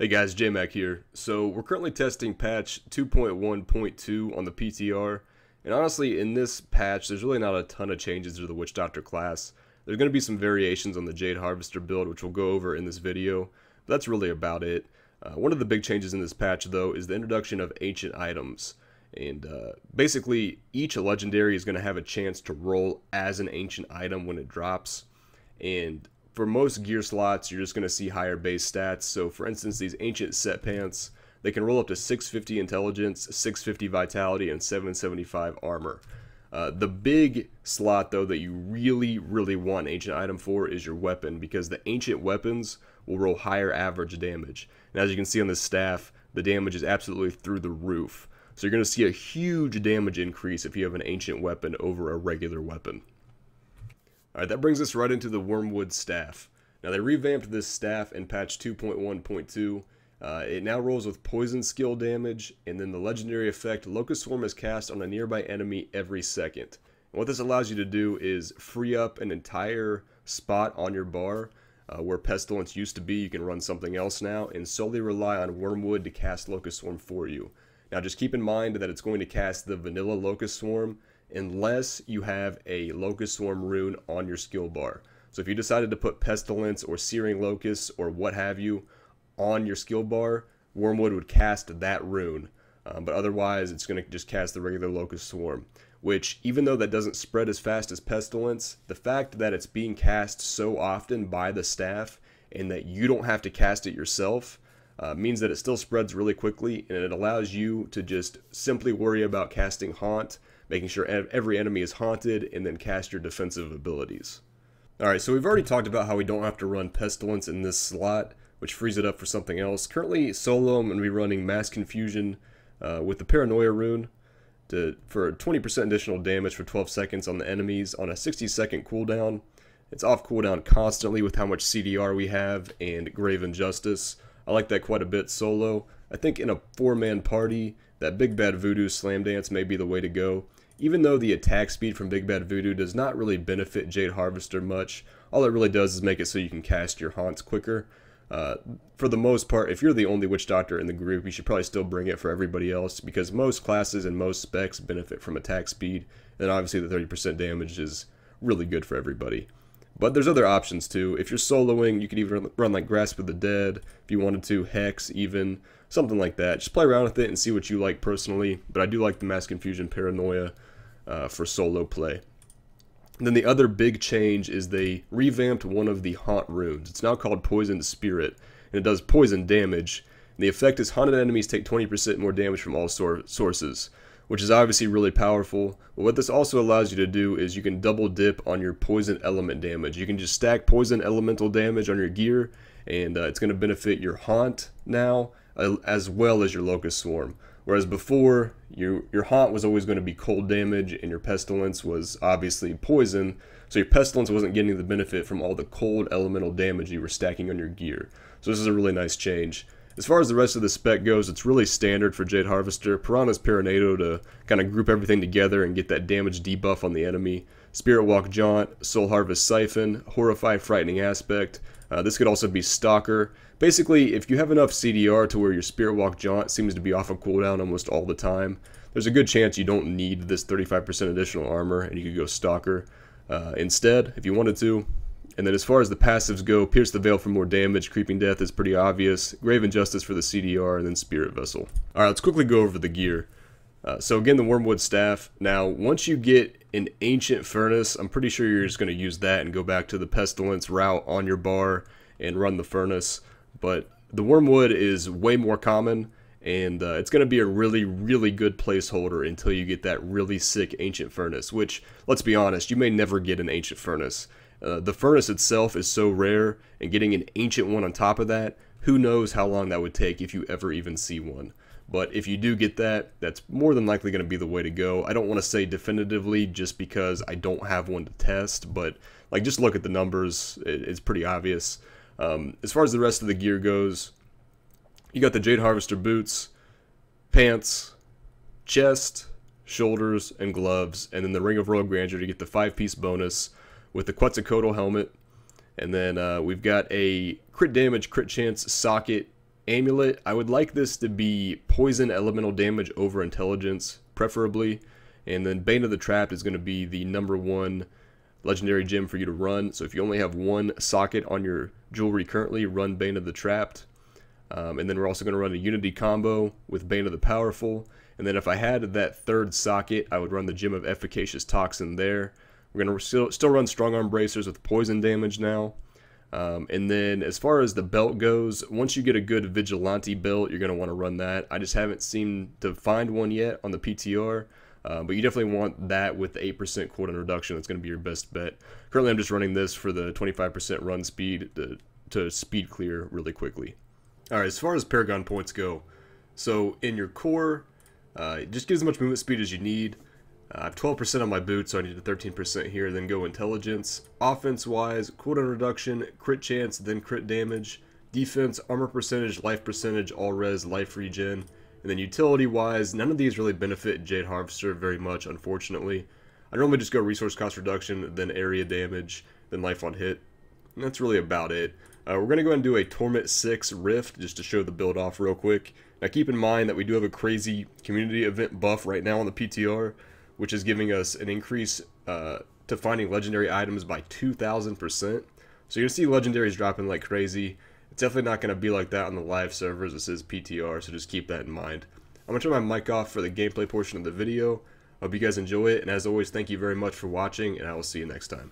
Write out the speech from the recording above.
Hey guys, JMac here. So we're currently testing patch 2.1.2 on the PTR, and honestly in this patch there's really not a ton of changes to the Witch Doctor class. There's going to be some variations on the Jade Harvester build which we'll go over in this video, but that's really about it. One of the big changes in this patch though is the introduction of ancient items, and basically each legendary is going to have a chance to roll as an ancient item when it drops, and for most gear slots, you're just going to see higher base stats. So for instance, these ancient set pants, they can roll up to 650 intelligence, 650 vitality, and 775 armor. The big slot though that you really want an ancient item for is your weapon, because the ancient weapons will roll higher average damage. And as you can see on this staff, the damage is absolutely through the roof. So you're going to see a huge damage increase if you have an ancient weapon over a regular weapon. Alright, that brings us right into the Wormwood staff. Now they revamped this staff in patch 2.1.2. It now rolls with poison skill damage, and then the legendary effect Locust Swarm is cast on a nearby enemy every second. And what this allows you to do is free up an entire spot on your bar where Pestilence used to be. You can run something else now and solely rely on Wormwood to cast Locust Swarm for you. Now just keep in mind that it's going to cast the vanilla Locust Swarm unless you have a Locust Swarm rune on your skill bar. So if you decided to put Pestilence or Searing Locust or what have you on your skill bar, Wormwood would cast that rune. But otherwise, it's going to just cast the regular Locust Swarm, which, even though that doesn't spread as fast as Pestilence, the fact that it's being cast so often by the staff and that you don't have to cast it yourself means that it still spreads really quickly, and it allows you to just simply worry about casting Haunt, making sure every enemy is haunted, and then cast your defensive abilities. Alright, so we've already talked about how we don't have to run Pestilence in this slot, which frees it up for something else. Currently, solo I'm going to be running Mass Confusion with the Paranoia rune for 20% additional damage for 12 seconds on the enemies on a 60-second cooldown. It's off cooldown constantly with how much CDR we have and Grave Injustice. I like that quite a bit solo. I think in a 4-man party, that Big Bad Voodoo Slam Dance may be the way to go. Even though the attack speed from Big Bad Voodoo does not really benefit Jade Harvester much, all it really does is make it so you can cast your haunts quicker. For the most part, if you're the only Witch Doctor in the group, you should probably still bring it for everybody else, because most classes and most specs benefit from attack speed, and obviously the 30% damage is really good for everybody. But there's other options too. If you're soloing, you could even run like Grasp of the Dead, if you wanted to, Hex even, something like that. Just play around with it and see what you like personally, but I do like the Mass Confusion Paranoia for solo play. And then the other big change is they revamped one of the Haunt runes. It's now called Poisoned Spirit, and it does poison damage. And the effect is haunted enemies take 20% more damage from all sources, which is obviously really powerful. But what this also allows you to do is you can double dip on your poison element damage. You can just stack poison elemental damage on your gear, and it's going to benefit your Haunt now, as well as your Locust Swarm. Whereas before, your Haunt was always going to be cold damage, and your Pestilence was obviously poison, so your Pestilence wasn't getting the benefit from all the cold elemental damage you were stacking on your gear. So this is a really nice change. As far as the rest of the spec goes, it's really standard for Jade Harvester. Piranha's Paranado to kind of group everything together and get that damage debuff on the enemy. Spirit Walk Jaunt, Soul Harvest Siphon, Horrify Frightening Aspect. This could also be Stalker. Basically, if you have enough CDR to where your Spirit Walk Jaunt seems to be off of cooldown almost all the time, there's a good chance you don't need this 35% additional armor, and you could go Stalker instead if you wanted to. And then as far as the passives go, Pierce the Veil for more damage, Creeping Death is pretty obvious, Grave Injustice for the CDR, and then Spirit Vessel. Alright, let's quickly go over the gear. So again, the Wormwood staff. Now, once you get an Ancient Furnace, I'm pretty sure you're just going to use that and go back to the Pestilence route on your bar and run the Furnace. But the Wormwood is way more common, and it's going to be a really good placeholder until you get that really sick Ancient Furnace, which, let's be honest, you may never get an Ancient Furnace. The Furnace itself is so rare, and getting an Ancient one on top of that, who knows how long that would take if you ever even see one. But if you do get that, that's more than likely going to be the way to go. I don't want to say definitively just because I don't have one to test, but like just look at the numbers, it's pretty obvious. As far as the rest of the gear goes, you got the Jade Harvester boots, pants, chest, shoulders, and gloves, and then the Ring of Royal Grandeur to get the 5-piece bonus with the Quetzalcoatl helmet. And then we've got a crit damage, crit chance socket Amulet, I would like this to be poison elemental damage over intelligence, preferably. And then Bane of the Trapped is going to be the #1 legendary gem for you to run. So if you only have one socket on your jewelry currently, run Bane of the Trapped. And then we're also going to run a Unity combo with Bane of the Powerful. And then if I had that third socket, I would run the Gem of Efficacious Toxin there. We're going to still run Strong Arm Bracers with poison damage now. And then as far as the belt goes, once you get a good Vigilante belt, you're going to want to run that. I just haven't seemed to find one yet on the PTR. But you definitely want that with the 8% cooldown reduction. That's going to be your best bet. Currently, I'm just running this for the 25% run speed to speed clear really quickly. Alright, as far as Paragon points go, so in your core, just get as much movement speed as you need. I have 12% on my boots, so I need a 13% here, then go intelligence. Offense-wise, cooldown reduction, crit chance, then crit damage. Defense, armor percentage, life percentage, all res, life regen. And then utility-wise, none of these really benefit Jade Harvester very much, unfortunately. I normally just go resource cost reduction, then area damage, then life on hit. And that's really about it. We're going to go ahead and do a Torment 6 Rift, just to show the build off real quick. Now keep in mind that we do have a crazy community event buff right now on the PTR, which is giving us an increase to finding legendary items by 2,000%. So you're going to see legendaries dropping like crazy. It's definitely not going to be like that on the live servers. This is PTR, so just keep that in mind. I'm going to turn my mic off for the gameplay portion of the video. Hope you guys enjoy it, and as always, thank you very much for watching, and I will see you next time.